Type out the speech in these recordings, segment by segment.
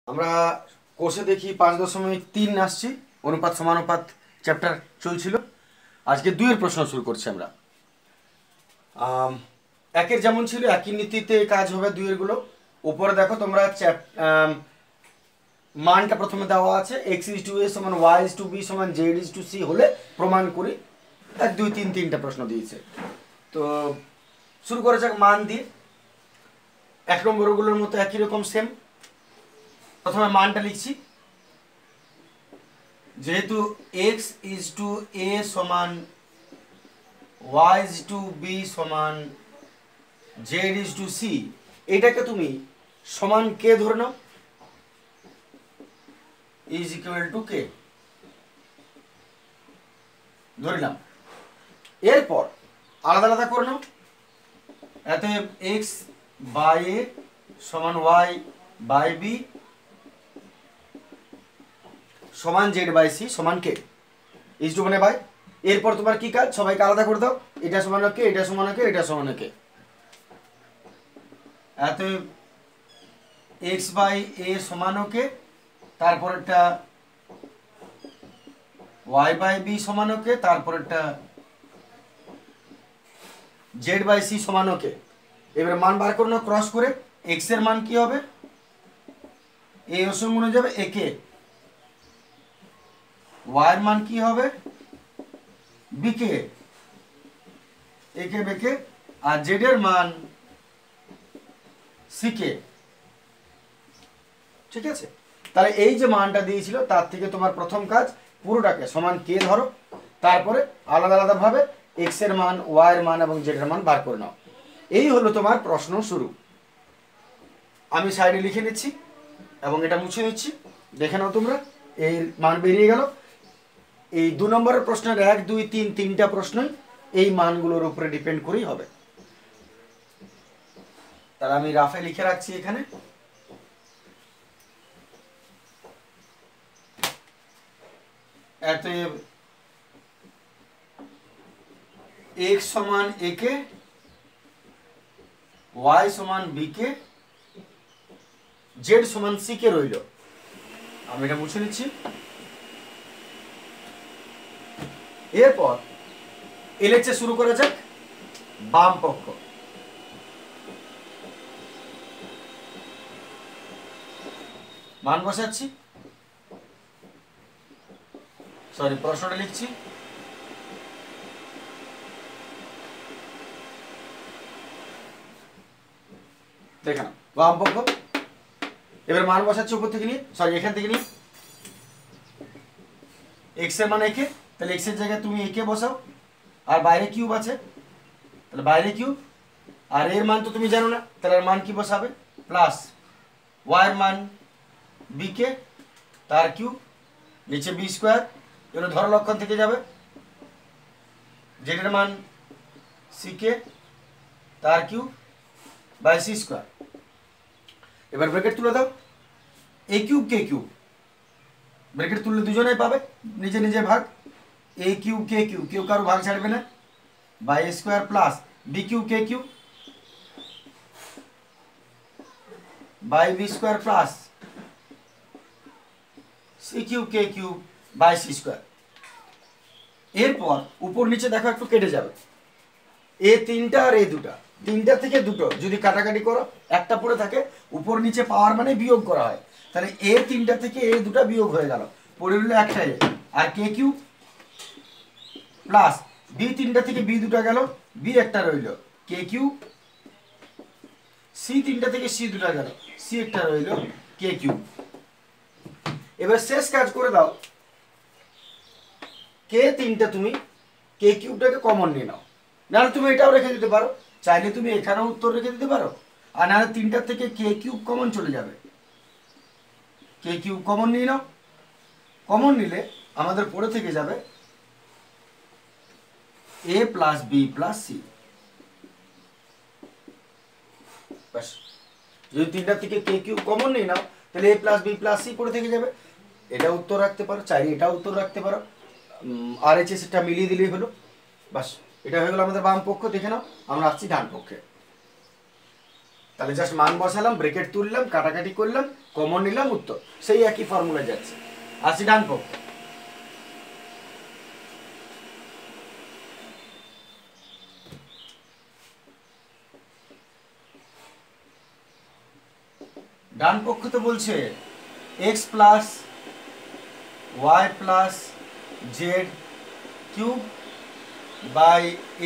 আমরা কোর্সে দেখি 5.3 আসছি অনুপাত সমানুপাত চ্যাপ্টার চলছিল। আজকে 2 এর প্রশ্ন শুরু করছি আমরা। একের যেমন ছিল একই নীতিতে কাজ হবে 2 এর গুলো। উপরে দেখো তোমরা মানটা প্রথমে দেওয়া আছে x is to a সমান y is to b সমান z is to c হলে প্রমাণ করি। 1 2 3 3টা প্রশ্ন দিয়েছে। তো শুরু করা যাক মান দিয়ে। 1 নম্বরগুলোর মতো একই রকম সেম। প্রথমে মানটা লিখছি, যেহেতু x is to a সমান y is to b সমান z is to c, এটাকে তুমি সমান k ধরে নাও, is equal to k ধরলাম। এরপর আলাদা আলাদা করে নাও। এতে x বাই a সমান y বাই b সমান z বাই c সমান k, ইজ টু মানে বাই। এরপর তোমার কি কাজ, সবাইকে আলাদা করে দাও। এটা সমান কে, এটা সমান কে, এটা সমান কে। এত x বাই a সমান কে, তারপর একটা y বাই b সমান কে, তারপর একটা z বাই c সমান কে। এবারে মান বার করো না ক্রস করে। x এর মান কি হবে, a এর সঙ্গে গুণে যাবে a কে, y এর মান কি হবে b K, a K b K, R z এর মান c কে। ঠিক আছে, তাহলে এই যে মানটা দিয়েছিল তার থেকে তোমার প্রথম কাজ পুরোটাকে সমান কে ধরো, তারপরে আলাদা আলাদা ভাবে x এর মান, y এর মান এবং z এর মান বার করে নাও। এই হলো তোমার প্রশ্ন শুরু। আমি সাইডে লিখে নিচ্ছি এবং এটা মুছে নিচ্ছি, দেখে নাও তোমরা। এর মান বেরিয়ে গেল। এই 2 নম্বরের প্রশ্নের 1 2 3 3টা প্রশ্নই এই মানগুলোর উপরে ডিপেন্ড করেই হবে। তাহলে আমি রাফে লিখে রাখছি এখানে। অতএব x সমান a কে, y সমান b কে, z সমান c কে রইল। আমি এটা মুছে নিচ্ছি। এরপর এলএচএ শুরু করা যাক। বাম পক্ষ মান বসাচ্ছি, সরি প্রশ্নটা লিখছি। দেখেন বাম পক্ষ। এবার মান বসাচ্ছি উপর থেকে নিয়ে, সরি এখান থেকে নিয়ে। x এর মান একে, তাহলে x এর জায়গায় তুমি একে বসাও, আর বাইরে কিউব আছে তাহলে বাইরে কিউব, আর এর মান তো তুমি জানো না, তাহলে এর মান কি বসাবে প্লাস y এর মান b কে, তার কিউব, নিচে b স্কয়ার, এর ধর লক্ষণ থেকে যাবে, z এর মান c কে, তার কিউব বাই c স্কয়ার। এবার ব্র্যাকেট তুলে দাও, a cube K cube, bracket তুললে দুজনেই পাবে নিজে নিজে ভাগ। a কিউব কে কিউব, কেউ কারো ভাগ ছাড়বে না, by a square plus b cube K cube by b square plus c cube K cube by c square. এরপর উপর নিচে দেখো একটু কেটে যাবে, এ তিনটা আর এ দুটা, তিনটা থেকে দুটো যদি কাটাকাটি করো একটা পড়ে থাকে, উপর নিচে পাওয়ার মানে বিয়োগ করা হয়, তাহলে এ তিনটা থেকে এ দুটা বিয়োগ হয়ে গেল, পড়ে রইল একটা এ আর কে কিউব প্লাস বি তিনটা থেকে বি দুটা গেল, বি একটা রইল কে কিউব, সি তিনটা থেকে সি দুটা গেল, সি একটা রইল কে কিউব। এবার শেষ কাজ করে দাও, কে তিনটা তুমি কে কিউবটাকে কমন নিয়ে নাও, নাহলে তুমি এটাও রেখে দিতে পারো, চাইলে তুমি এখানেও উত্তর রেখে দিতে পারো, আর নাহলে তিনটার থেকে কে কিউব কমন চলে যাবে, কে কিউব কমন নিয়ে নাও। কমন নিলে আমাদের পড়ে থেকে যাবে a plus B plus C. যদি তিনটার থেকে কে কিউব কমন নিয়ে নাও তাহলে a plus B plus C পড়ে থেকে যাবে। এটা উত্তর রাখতে পারো, চাইলে এটা উত্তর রাখতে পারো, আর এইচ এস এটা মিলিয়ে দিলেই হলো। বাস, এটা হয়ে গেল আমাদের বাম পক্ষ। দেখে নাও, আমরা আসছি ডান পক্ষে। তাহলে জাস্ট মান বসালাম, ব্রেকেট তুললাম, কাটাকাটি করলাম, কমন নিলাম উত্তর, সেই একই ফর্মুলা যাচ্ছে। আসি ডান পক্ষ। ডান পক্ষ তো বলছে X plus Y plus Z cube by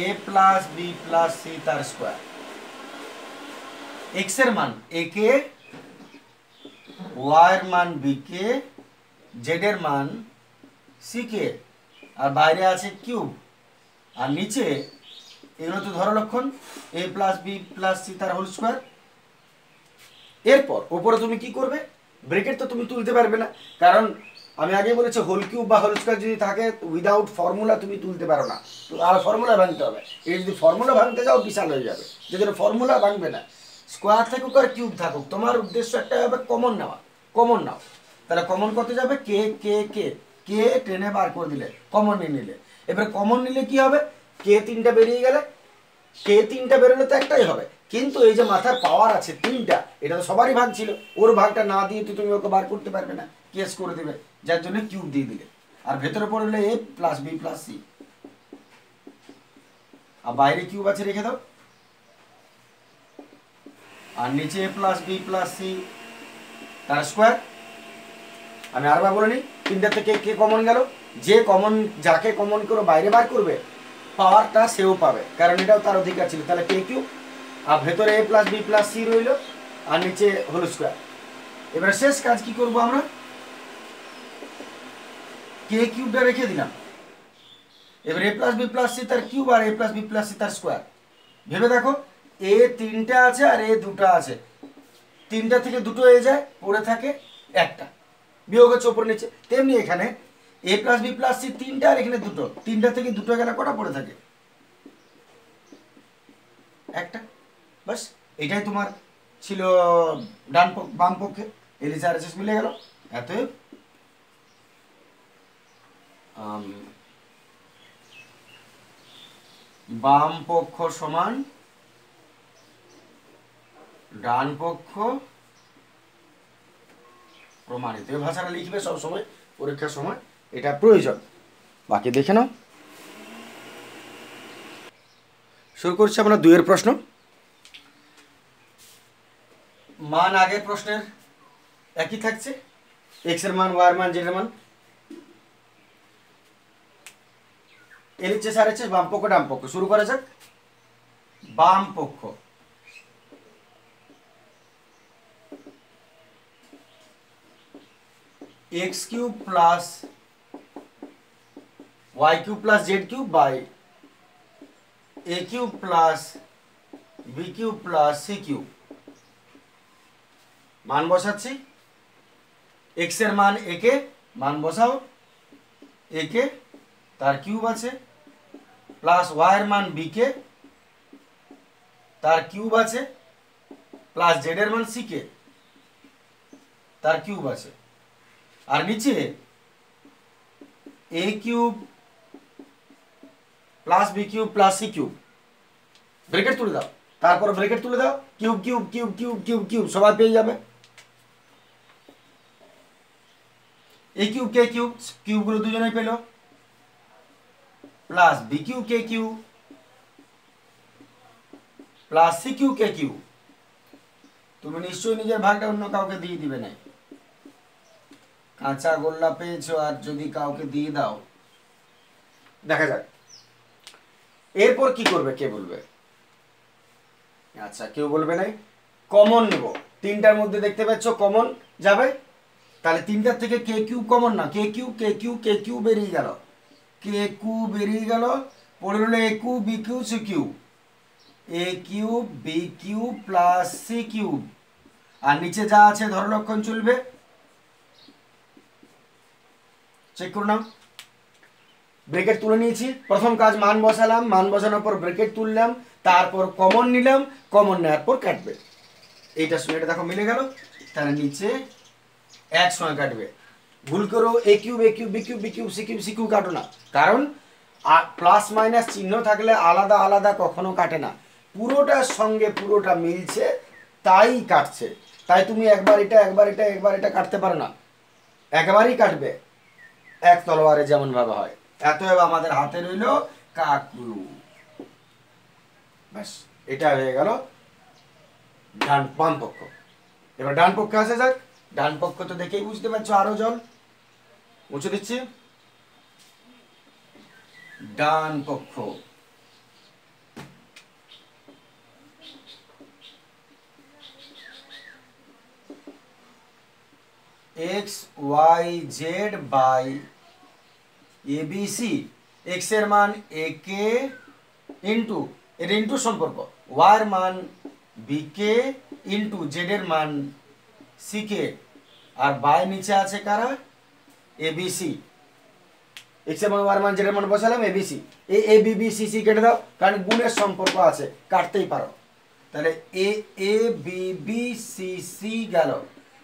A plus B plus C তার স্কোয়ার। এক্স এর মান এ কে, ওয়াই এর মান বি কে, জেড এর মান সি কে, আর বাইরে আছে কিউব, আর নিচে এগুলো তো ধরো লক্ষণ এ প্লাস বি প্লাস সি তার হোল স্কোয়ার। এরপর ওপরে তুমি কি করবে, ব্রেকেট তো তুমি তুলতে পারবে না, কারণ আমি আগে বলেছি হোল কিউব বা হোল স্কোয়ার যদি থাকে উইদাউট ফর্মুলা তুমি তুলতে পারো না, তো আর ফর্মুলা ভাঙতে হবে। এই যদি ফর্মুলা ভাঙতে যাও বিশাল হয়ে যাবে, যে জন্য ফর্মুলা ভাঙবে না। স্কোয়ার থাকুক আর কিউব থাকুক, তোমার উদ্দেশ্য একটা হবে কমন নেওয়া। কমন নাও, তাহলে কমন কত যাবে, কে কে কে কে টেনে বার করে দিলে, কমন নিয়ে নিলে। এবার কমন নিলে কি হবে, কে তিনটা বেরিয়ে গেলে, কে তিনটা বেরোলে তো একটাই হবে, কিন্তু এই যে মাথার পাওয়ার আছে তিনটা, এটা তো সবারই ভাগ ছিল, ওর ভাগটা না দিয়ে তো তুমি ওকে বার করতে পারবে না, কেস করে দেবে, যার জন্য কিউব দিয়ে দিলে। আর ভেতরে পড়লে এ প্লাস বি প্লাস সি, আর বাইরে কিউব আছে রেখে দাও, আর নিচে এ প্লাস বি প্লাস সি তার স্কোয়ার। আমি আরেকবার বলে নিই, তিনটা থেকে কে কমন গেল, যে কমন যাকে কমন করে বাইরে বার করবে পাওয়ারটা সেও পাবে, কারণ এটাও তার অধিকার ছিল। তাহলে কে কিউব, আর ভেতরে এ প্লাস বি প্লাস সি রইল, আর নিচে হোল স্কোয়ার। এবার শেষ কাজ কি করব আমরা, কে কিউবটা রেখে দিলাম, এবার এ প্লাস বি প্লাস সি তার কিউব আর এ প্লাস বি প্লাস সি তার স্কোয়ার। ভেবে দেখো, এ তিনটা আছে আর এ দুটো আছে, তিনটা থেকে দুটো এ যায়, পড়ে থাকে একটা, বিয়োগ হচ্ছে ওপর নিচে। তেমনি এখানে এ প্লাস বি প্লাস সি তিনটা আর এখানে দুটো, তিনটা থেকে দুটো গেলে কটা পড়ে থাকে, একটা। বাস এটাই তোমার ছিল ডান বাম পক্ষে, এলএস আর এসএস মিলে গেল। অতএব বাম পক্ষ সমান ডান পক্ষ প্রমাণিত। এই ভাষাটা লিখবে সবসময় পরীক্ষার সময়, এটা প্রয়োজন। বাকি দেখে নাও। শুরু করছি আমরা 2 প্রশ্ন। মান আগের প্রশ্নের একই থাকছে, এক্স এর মান, ওয়াই এর মান, জেড এর মান। এলএইচএস আর এইচএস বাম পক্ষ ডান পক্ষ। শুরু করা যাক। বাম পক্ষ X cube plus Y cube plus Z cube by A cube plus B cube plus C cube. মান বসাচ্ছি, এক্স এর মান এ কে, মান বসাও এ কে, তার কিউব আছে, প্লাস ওয়াই এর মান বি কে, তার কিউব আছে, প্লাস জেড এর মান সি কে, তার কিউব আছে, আর নিচে a cube plus B cube plus C cube. Bracket তুলে দাও, তারপর ব্রেকেট তুলে দাও, cube cube cube cube cube cube সবাই পেয়ে যাবে। এ কিউব কে কিউব, কিউবগুলো দুজনেই পেল, plus B cube K cube plus C cube K cube. তুমি নিশ্চয়ই নিজের ভাগটা অন্য কাউকে দিয়ে দিবে না, কাঁচা গোল্লা পেয়েছো আর যদি কাউকে দিয়ে দাও। দেখা যাক এরপর কি করবে, কে বলবে? আচ্ছা কেউ বলবে নাই। কমন নেব, তিনটার মধ্যে দেখতে পাচ্ছ কমন যাবে, তাহলে তিনটার থেকে কে কিউব কমন না, কে কিউব কে কিউব কে কিউব বেরিয়ে গেল, কে কিউব বেরিয়ে গেল, পড়ে রইল a cube b cube c cube, a cube b cube plus C cube, আর নিচে যা আছে ধর লক্ষণ চলবে। চেক করে নাও। ব্রেকেট তুলে নিয়েছি, প্রথম কাজ মান বসালাম, মান বসানোর পর ব্রেকেট তুললাম, তারপর কমন নিলাম, কমন নেওয়ার পর কাটবে। এইটার সঙ্গে এটা দেখো মিলে গেল, তাহলে নিচে একসঙ্গে কাটবে। ভুল করো a cube a cube b cube b cube c cube c cube কাটো না, কারণ প্লাস মাইনাস চিহ্ন থাকলে আলাদা আলাদা কখনো কাটে না, পুরোটার সঙ্গে পুরোটা মিলছে তাই কাটছে। তাই তুমি একবার এটা কাটতে পারো না, একবারই কাটবে, এক তলোয়ারে যেমন ভাবে হয়। এতএব আমাদের হাতে রইল কাকু। ব্যাস, এটা হয়ে গেল বাম পক্ষ। এবার ডান পক্ষে আসা যাক। ডান পক্ষ তো দেখেই বুঝতে পারছো, আরো জল মুছে দিচ্ছি। ডান পক্ষ X Y Z by ABC. X এর মান এ কে ইন্টু, এর ইন্টু সম্পর্ক, ওয়াই এর মান বি কে ইন্টু জেড এর মান সি কে, আর বাই নিচে আছে কারা, এবিসি। এক্স এর মান ওয়াই এর মান জেড এর মান বসালাম, ABC. A B B C C কেটে দাও, কারণ গুণের সম্পর্ক আছে, কাটতেই পারো। তাহলে A B B C C গেল,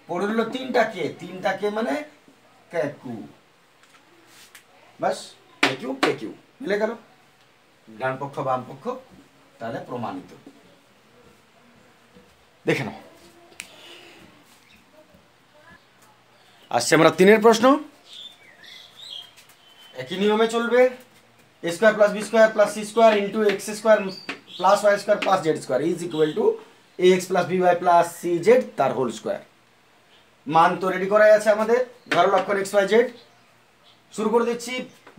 পড়ে রইল তিনটা কে মানে ক্যাকু। বাস, কেকিউ মিলে গেল, ডান পক্ষ বাম পক্ষ, তাহলে প্রমাণিত। দেখে নাও, আসছে আমরা 3 প্রশ্ন। একই নিয়মে চলবে। A square plus b square plus C square into x square plus y square plus z square is equal to a x plus b y plus c z তার হোল স্কোয়ার। মান তো রেডি করাই আছে আমাদের, ধরো লক্ষণ x Y Z. শুরু করে দিচ্ছি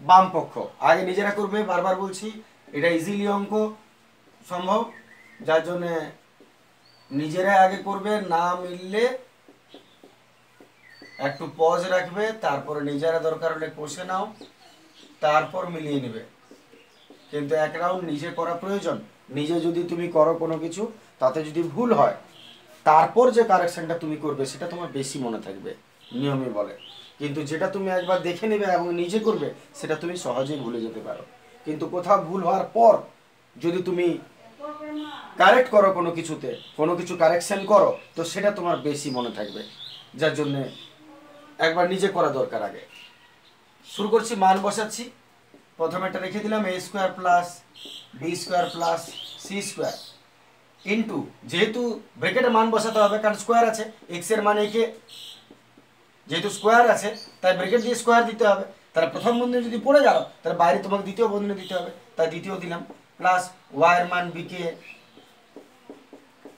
বাম পক্ষ, আগে নিজেরা করবে, বারবার বলছি এটা ইজিলি অঙ্ক সম্ভব, যার জন্য নিজেরা আগে করবে, না মিললে একটু পজ রাখবে, তারপরে নিজেরা দরকার হলে কষে নাও, তারপর মিলিয়ে নেবে। কিন্তু এক রাউন্ড নিজে করা প্রয়োজন। নিজে যদি তুমি করো কোনো কিছু, তাতে যদি ভুল হয়, তারপর যে কারেকশনটা তুমি করবে সেটা তোমার বেশি মনে থাকবে, নিয়মে বলে। কিন্তু যেটা তুমি একবার দেখে নেবে এবং নিজে করবে, সেটা তুমি সহজেই ভুলে যেতে পারো। কিন্তু কোথাও ভুল হওয়ার পর যদি তুমি কারেক্ট করো কোনো কিছুতে, কোনো কিছু কারেকশন করো, তো সেটা তোমার বেশি মনে থাকবে, যার জন্যে একবার নিজে করা দরকার আগে। শুরু করছি, মান বসাচ্ছি। প্রথমে একটা রেখে দিলাম a square plus b square plus C square into, যেহেতু ব্র্যাকেটে মান বসাতে হবে কারণ স্কোয়ার আছে, এক্স এর মান একে, যেহেতু স্কোয়ার আছে তাই ব্র্যাকেট দিয়ে স্কোয়ার দিতে হবে। তাহলে প্রথম বন্ধনী যদি পড়ে গেল, তাহলে বাইরে তোমাকে দ্বিতীয় বন্ধনী দিতে হবে, তাই দ্বিতীয় দিলাম, প্লাস ওয়াই এর মান B k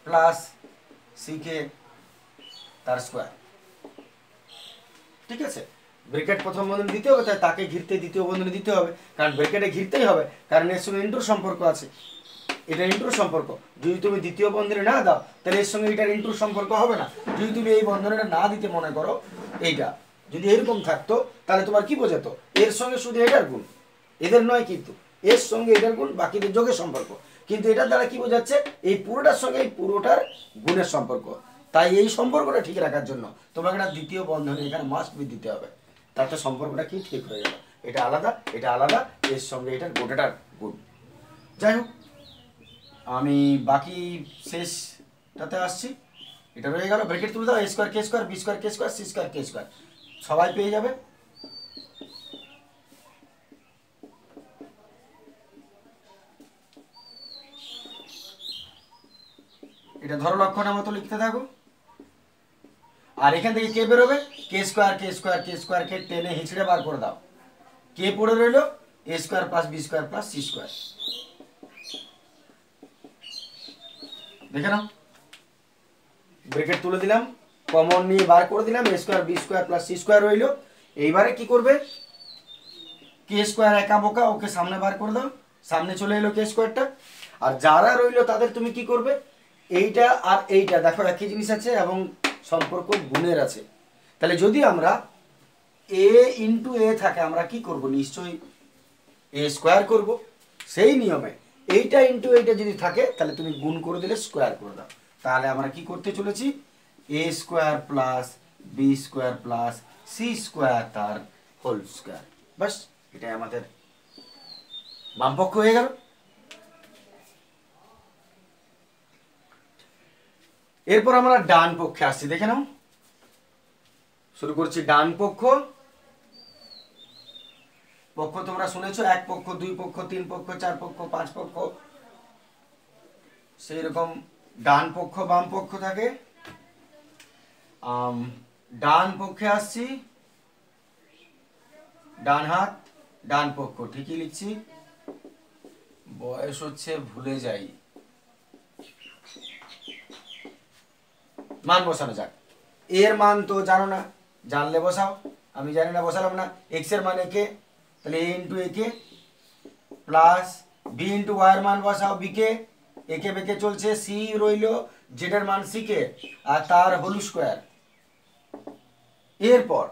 plus C K তার স্কোয়ার। ঠিক আছে, ব্র্যাকেট প্রথম বন্ধনী দিতে হবে, তাই তাকে ঘিরতে দ্বিতীয় বন্ধনী দিতে হবে, কারণ ব্র্যাকেটে ঘিরতেই হবে, কারণ এর সঙ্গে ইন্টুর সম্পর্ক আছে, এটা ইন্টুর সম্পর্ক। যদি তুমি দ্বিতীয় বন্ধনী না দাও, তাহলে এর সঙ্গে এটার ইন্টুর সম্পর্ক হবে না। যদি তুমি এই বন্ধনীটা না দিতে মনে করো, এইটা যদি এরকম থাকতো, তাহলে তোমার কি বোঝাতো, এর সঙ্গে শুধু এটার গুণ, এদের নয়, কিন্তু এর সঙ্গে এটার গুণ, বাকিদের যোগের সম্পর্ক। কিন্তু এটার দ্বারা কি বোঝাচ্ছে, এই পুরোটার সঙ্গে এই পুরোটার গুণের সম্পর্ক। তাই এই সম্পর্কটা ঠিক রাখার জন্য তোমাকে একটা দ্বিতীয় বন্ধনী এখানে মাস্ট বি দিতে হবে, তাতে সম্পর্কটা কি ঠিক হয়ে গেল, এটা আলাদা এটা আলাদা, এর সঙ্গে এটার গোটাটার গুণ। যাই হোক, আমি বাকি শেষটাতে আসছি। এটা রয়ে গেল, ব্র্যাকেট তুলে দাও, এ square k square b square k square c square k square, সবাই পেয়ে যাবে। এটা ধরো লক্ষণের মতো লিখতে থাকো। আর এখান থেকে কে বেরোবে, k square k square k square কে টেনে হিঁচড়ে বার করে দাও, কে পড়ে রইল a square plus b square plus C square. দেখে নাও, ব্র্যাকেট তুলে দিলাম, কমন নিয়ে বার করে দিলাম, a square b square plus C square রইল। এইবারে কি করবে, কে স্কোয়ার একা বোকা, ওকে সামনে বার করে দাও, সামনে চলে এলো কে স্কোয়ারটা। আর যারা রইল তাদের তুমি কি করবে, এইটা আর এইটা দেখো একই জিনিস আছে এবং সম্পর্ক গুণের আছে। তাহলে যদি আমরা এ ইন্টু এ থাকে, আমরা কি করব, নিশ্চয়ই এ স্কোয়ার করব। সেই নিয়মে এইটা ইন্টু এইটা যদি থাকে, তাহলে তুমি গুণ করে দিলে স্কোয়ার করে দাও। তাহলে আমরা কি করতে চলেছি, a square plus b square plus C square তার হোল স্কোয়ার। বাস, এটাই আমাদের বামপক্ষ হয়ে গেল। এরপর আমরা ডান পক্ষে আসছি, দেখে নাও। শুরু করছি ডান পক্ষ। পক্ষ তোমরা শুনেছো, এক পক্ষ, দুই পক্ষ, তিন পক্ষ, চার পক্ষ, পাঁচ পক্ষ, সেই রকম ডান পক্ষ বাম পক্ষ থাকে। ডান পক্ষে আসছি, ডান হাত ডান পক্ষ, ঠিকই লিখছি। বয়স হচ্ছে ভুলে যাই। মান বসানো যাক। এর মান তো জানো না, জানলে বসাও, আমি জানি না বসালাম না। এক্স এর মান একে, তাহলে এ ইন্টু একে প্লাস বি ইন্টু ওয়াই এর মান বসাও বিকে, একে বেঁকে চলছে, সি রইল জেড এর মান সি কে আর তার হোল স্কোয়ার। এরপর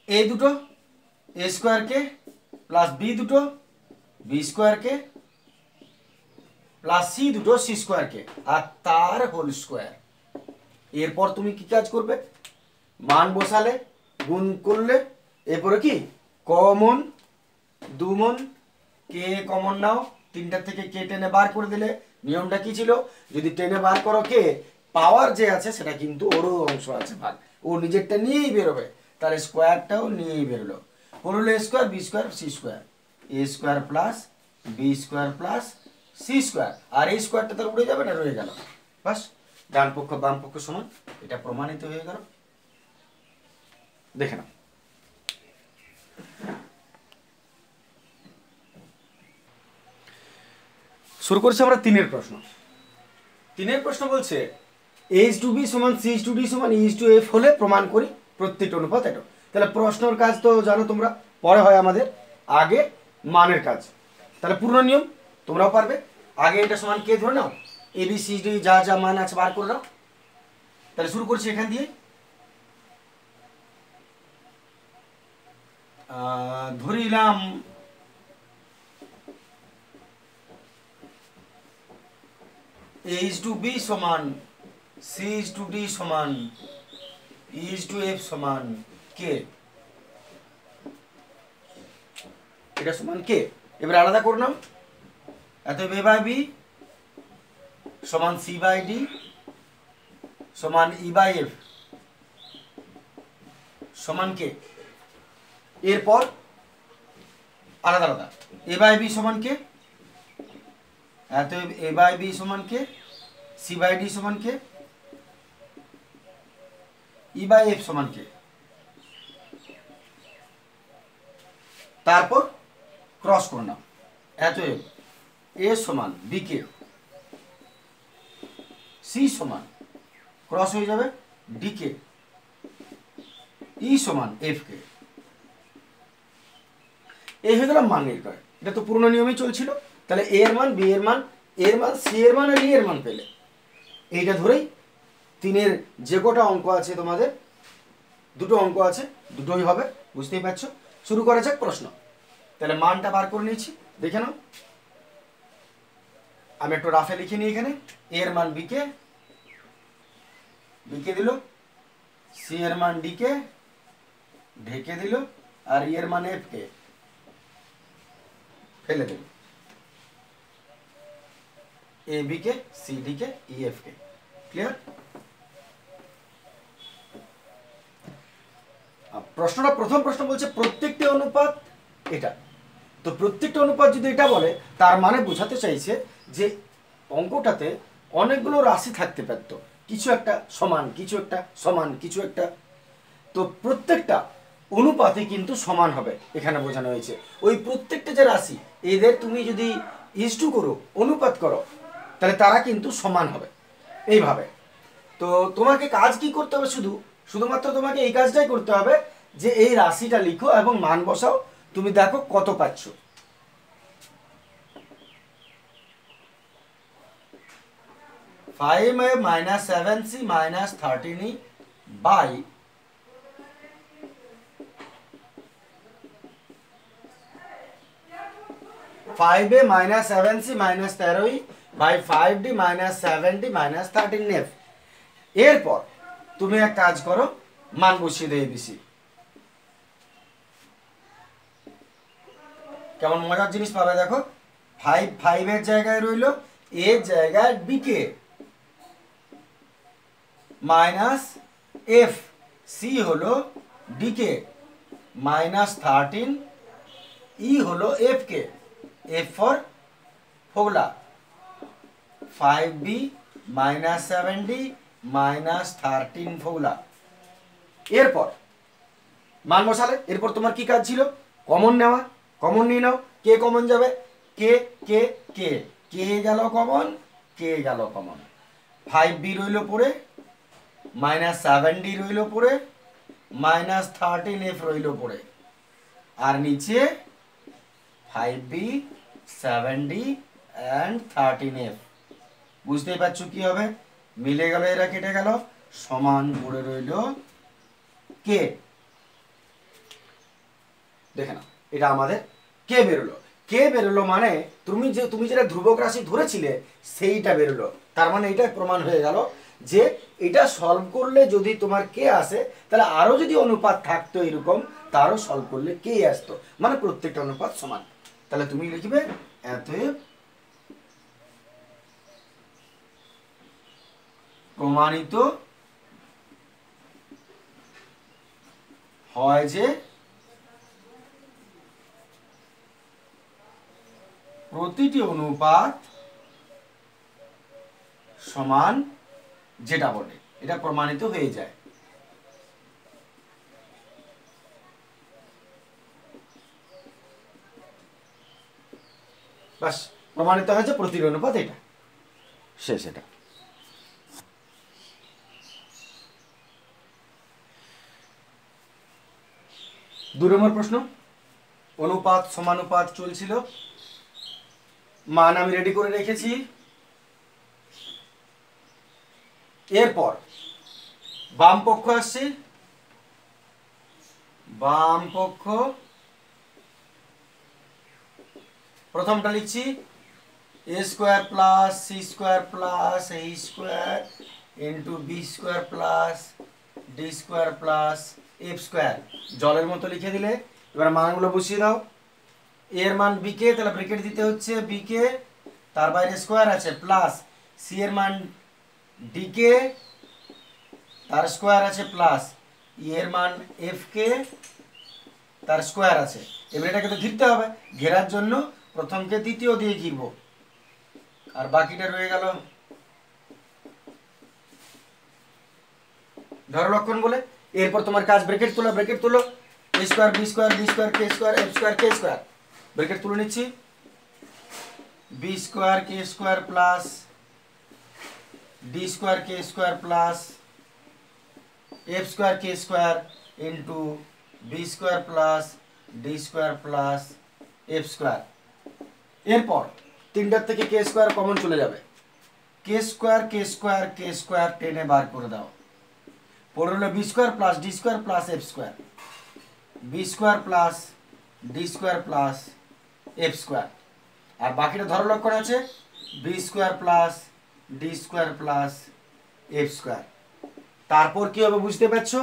এ দুটো এ স্কোয়ার কে প্লাস বি দুটো B square k plus C দুটো সি স্কোয়ার কে আর তার হোল স্কোয়ার। এরপর তুমি কি কাজ করবে, মান বসালে, গুণ করলে, এরপরে কি কমন, দুমন, কে কমন নাও, তিনটার থেকে কে টেনে বার করে দিলে। নিয়মটা কি ছিল, যদি টেনে বার করো কে, পাওয়ার যে আছে সেটা কিন্তু ওরও অংশ আছে ভাগ, ও নিজেরটা নিয়েই বেরোবে, তাহলে স্কোয়ারটাও নিয়েই বেরোলো। হলো a square b square c square, a square plus b square plus C square, আর এই স্কোয়ারটা তার উড়ে যাবে না, রয়ে গেল। বাস, ডান পক্ষ বাম পক্ষ সমান, এটা প্রমাণিত হয়ে গেল। দেখে নাও। শুরু করছি আমরা তিনের প্রশ্ন। তিনের প্রশ্ন বলছে এইচ টু বি সমান সি টু ডি সমান ইজ টু এফ হলে প্রমাণ করি প্রত্যেকটা অনুপাত এটা। তাহলে প্রশ্নের কাজ তো জানো তোমরা, পরে হয় আমাদের, আগে মানের কাজ। তাহলে পূর্ণ নিয়ম তোমরাও পারবে। আগে এটা সমান কে ধরে নাও, এ বি সি ডি যা যা মান আছে বার করে নাও। তাহলে শুরু করছি এখান দিয়ে। ধরিলাম এইচ টু বি সমান সি টু ডি সমান ইজ টু এফ সমান কে, এটা সমান কে। এবার আলাদা করে নাও, এত এ বাই বি সমান সি বাই ডি সমান ই বাই এফ সমান কে। এরপর আলাদা আলাদা, এ বাই বি সমান কে, এত এ বাই বি সমান কে, সি বাই ডি সমান কে, ই বাই এফ সমান কে। তারপর ক্রস করে নাও, এত এ সমান বি কে, সি সমান ক্রস হয়ে যাবে ডি কে, ই সমান এফ কে। এই হয়ে গেল মান নির্ণয়। এটা তো পুরনো নিয়মেই চলছিল। তাহলে এ এর মান, বি এর মান, এর মান, সি এর মান আর ই এর মান পেলে, এইটা ধরেই তিনের যে কটা অঙ্ক আছে তোমাদের, দুটো অঙ্ক আছে, দুটোই হবে, বুঝতেই পারছো। শুরু করা যাক প্রশ্ন। তাহলে মানটা বার করে নিয়েছি, দেখে নাও। আমি একটু রাফে লিখে নিই এখানে। এর মান বিকে, বিকে দিল, সি এর মান ডিকে ঢেকে দিল, আর ই এর মান এফ কে ফেলে দিল। A B K, C D K, E F K. Clear? প্রশ্নটা, প্রথম প্রশ্ন বলছে প্রত্যেকটি অনুপাত এটা। তো প্রত্যেকটা অনুপাত যদি এটা বলে, তার মানে বোঝাতে চাইছে যে অঙ্কটাতে অনেকগুলো রাশি থাকতে পারত, কিছু একটা সমান, কিছু একটা সমান, কিছু একটা। তো প্রত্যেকটা অনুপাতে কিন্তু সমান হবে, এখানে বোঝানো হয়েছে। ওই প্রত্যেকটা যে রাশি, এদের তুমি যদি ইস্টু করো, অনুপাত করো, তাহলে তারা কিন্তু সমান হবে এইভাবে। তো তোমাকে কাজ কি করতে হবে, শুধুমাত্র তোমাকে এই কাজটাই করতে হবে যে এই রাশিটা লিখো এবং মান বসাও, তুমি দেখো কত পাচ্ছ। फाइव में -7c -13e by 5 -7c -13e by 5d -7d -13f। এরপর তুমি এক কাজ করো, মান বসিয়ে দেবে এবিসি। কেমন মজার জিনিস পাবে দেখো। 5 এর জায়গায় রইল এর জায়গায় বিকে মাইনাস এফ, সি হলো ডিকে মাইনাস 13, ই হলো F K. F for Fogla, 5b minus 7d minus 13 Fogla। এরপর মান বসালে, এরপর তোমার কি কাজ ছিল? কমন নেওয়া। কমন নিয়ে নাও। কে কমন যাবে? কে কে কে কে গেল কমন, কে গেল কমন। 5b রইল পড়ে, মাইনাস 7d রইল পড়ে, মাইনাস 13f রইল পড়ে, আর নিচে 5b 7d and 13f। বুঝতেই পারছো কি হবে? মিলে গেল, এরা কেটে গেল, সমান পড়ে রইল কে। দেখে নাও, এটা আমাদের কে বেরোলো। কে বেরোলো মানে তুমি যেটা ধ্রুবক রাশি ধরেছিলে সেইটা বেরোলো। তার মানে এটা প্রমাণ হয়ে গেল যে এটা সলভ করলে যদি তোমার কে আসে, তাহলে আরো যদি অনুপাত থাকতো এরকম, তারও সলভ করলে কে আসতো, মানে প্রত্যেকটা অনুপাত সমান। তাহলে তুমি লিখবে অতএব প্রমাণিত হয় যে প্রতিটি অনুপাত সমান, যেটা বলে এটা প্রমাণিত হয়ে যায়। বাস, প্রমাণিত হয়েছে প্রতিটি অনুপাত এটা, শেষ। এটা 2 নম্বর প্রশ্ন। অনুপাত সমানুপাত চলছিল, মান আমি রেডি করে রেখেছি। এরপর বাম পক্ষ আসছে, বাম পক্ষ প্রথমটা লিখছি a square plus C square plus a square into B square plus D square plus F square, জলের মতো লিখে দিলে। এবার মানগুলো বসিয়ে দাও। এর মান বি কে, তাহলে ব্র্যাকেট দিতে হচ্ছে বি কে, তার বাইরে স্কোয়ার আছে, প্লাস সি এর মান ডি কে, তার স্কোয়ার আছে, প্লাস ই এর মান এফ কে, তার স্কোয়ার আছে। এবার এটাকে তো ঘিরতে হবে, ঘেরার জন্য প্রথমকে দ্বিতীয় দিয়ে ঘিরব, আর বাকিটা রয়ে গেল ধরো লক্ষণ বলে। এরপর তোমার কাজ ব্র্যাকেট তোলো, ব্র্যাকেট তোলো, a square b square d square k square f square k square, bracket তুলে নিচ্ছি। B square k square plus D square k square plus F square k square into B square plus D square plus F square. এরপর তিনটার থেকে k square common চলে যাবে, k square k square k square টেনে বার করে দাও, পড়ে হলো b square plus D square plus F square, b square plus D square plus F square, আর বাকিটা ধরো লক্ষণ আছে b square plus D square plus F square. তারপর কি হবে বুঝতে পারছো?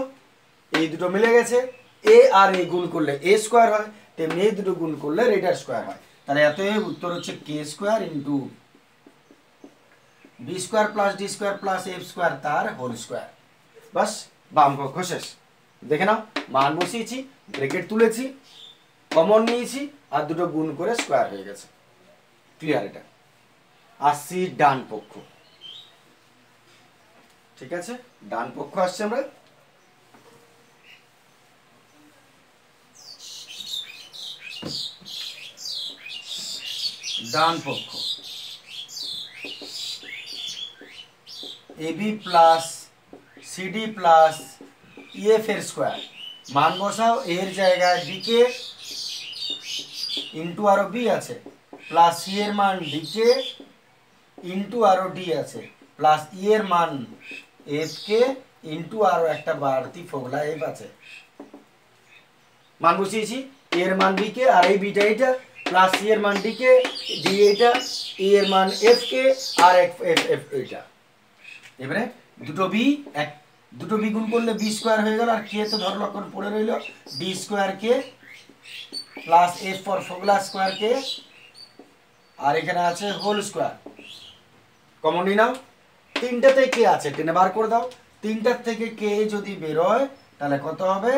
এই দুটো মিলে গেছে, এ আর এ গুণ করলে এ স্কোয়ার হয়, তেমনি এই দুটো গুণ করলে এটার স্কোয়ার হয়। তাহলে এতএব উত্তর হচ্ছে k square into B square plus D square plus F square তার হোল স্কোয়ার। বাস, বাম পক্ষ শেষ। দেখে নাও, মান বসিয়েছি, ব্র্যাকেট তুলেছি, কমন নিয়েছি, আর দুটো গুণ করে স্কোয়ার হয়ে গেছে। ক্লিয়ার? এটা আসছি ডান পক্ষ। ঠিক আছে, ডান পক্ষ আসছে আমরা। ডান পক্ষ AB plus CD plus EF এর স্কোয়ার, মান বসাও। এর জায়গায় বি কে ইন্টু আরো বি আছে, প্লাস সি এর মান ডি কে ইন্টু আরো ডি আছে, প্লাস ই এর মান এফ কে ইন্টু আরো একটা বাড়তি ফোগলা এফ আছে। মান বসিয়েছি, এর মান বি কে আর এই বিটা এটা, প্লাস সি এর মান ডি কে, ডি এটা, ই এর মান এফ কে আর এফ এফ এটা। এবারে দুটো বি গুণ করলে বি স্কোয়ার হয়ে গেল, আর কে তো ধর লক্ষণ পড়ে রইল, d square k plus f ফর ফোগলা স্কোয়ার কে, আর এখানে আছে হোল স্কোয়ার। কমন নিয়ে নাও, তিনটাতে কে আছে টেনে বার করে দাও। তিনটার থেকে কে যদি বেরোয় তাহলে কত হবে?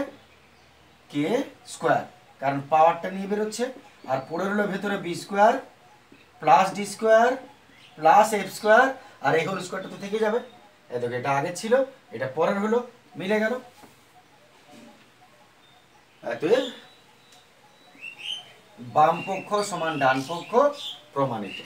কে স্কোয়ার, কারণ পাওয়ারটা নিয়ে বেরোচ্ছে। আর পড়ে রইল ভেতরে B square plus D square plus F square, আর এই হোল স্কোয়ারটা তো থেকে যাবে। এই দেখো এটা আগে ছিল, এটা পরের হলো, মিলে গেল। অতএব বাম পক্ষ সমান ডান পক্ষ প্রমাণিত।